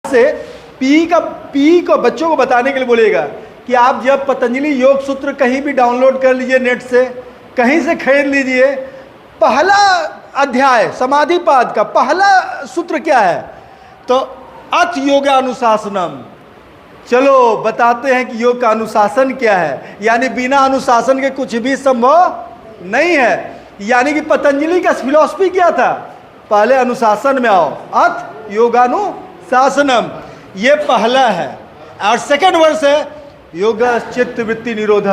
से पी को बच्चों को बताने के लिए बोलेगा कि आप जब पतंजलि योग सूत्र कहीं भी डाउनलोड कर लीजिए, नेट से कहीं से खरीद लीजिए, पहला अध्याय समाधिपाद का पहला सूत्र क्या है? तो अथ योगानुशासनम। चलो बताते हैं कि योग का अनुशासन क्या है, यानी बिना अनुशासन के कुछ भी संभव नहीं है। यानी कि पतंजलि का फिलॉसफी क्या था? पहले अनुशासन में आओ, अथ योगानुशासनम, ये पहला है। और सेकंड वर्स है योग चित्त वृत्ति निरोध।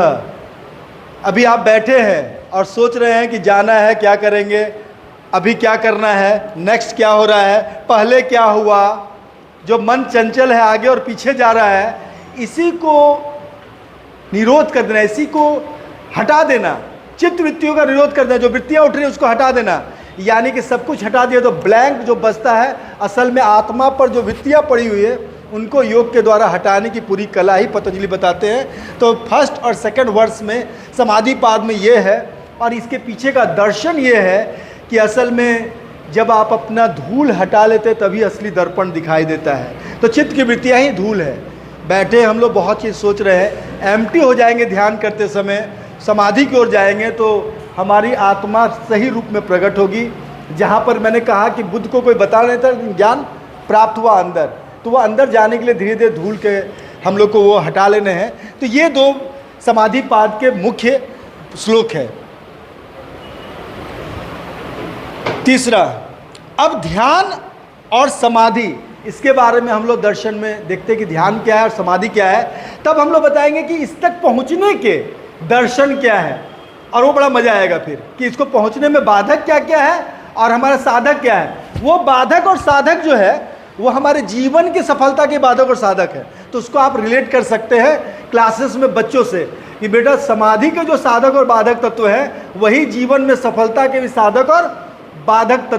अभी आप बैठे हैं और सोच रहे हैं कि जाना है, क्या करेंगे, अभी क्या करना है, नेक्स्ट क्या हो रहा है, पहले क्या हुआ, जो मन चंचल है आगे और पीछे जा रहा है, इसी को निरोध कर देना, इसी को हटा देना, चित्त वृत्तियों का निरोध कर देना। जो वृत्तियां उठ रही हैं उसको हटा देना, यानी कि सब कुछ हटा दिया तो ब्लैंक जो बचता है, असल में आत्मा पर जो वृत्तियां पड़ी हुई है उनको योग के द्वारा हटाने की पूरी कला ही पतंजलि बताते हैं। तो फर्स्ट और सेकंड वर्स में समाधिपाद में ये है, और इसके पीछे का दर्शन ये है कि असल में जब आप अपना धूल हटा लेते तभी असली दर्पण दिखाई देता है। तो चित्त की वृत्तियाँ ही धूल है। बैठे हम लोग बहुत चीज़ सोच रहे हैं, एम्प्टी हो जाएंगे ध्यान करते समय, समाधि की ओर जाएंगे तो हमारी आत्मा सही रूप में प्रकट होगी। जहाँ पर मैंने कहा कि बुद्ध को कोई बता नहीं था, ज्ञान प्राप्त हुआ अंदर, तो वह अंदर जाने के लिए धीरे धीरे धूल के हम लोग को वो हटा लेने हैं। तो ये दो समाधिपाद के मुख्य श्लोक है। तीसरा, अब ध्यान और समाधि, इसके बारे में हम लोग दर्शन में देखते हैं कि ध्यान क्या है और समाधि क्या है। तब हम लोग बताएंगे कि इस तक पहुंचने के दर्शन क्या है, और वो बड़ा मजा आएगा फिर कि इसको पहुंचने में बाधक क्या क्या है और हमारा साधक क्या है। वो बाधक और साधक जो है वो हमारे जीवन की सफलता के बाधक और साधक है। तो उसको आप रिलेट कर सकते हैं क्लासेस में बच्चों से कि बेटा समाधि के जो साधक और बाधक तत्व हैं वही जीवन में सफलता के भी साधक और बाधक तत्व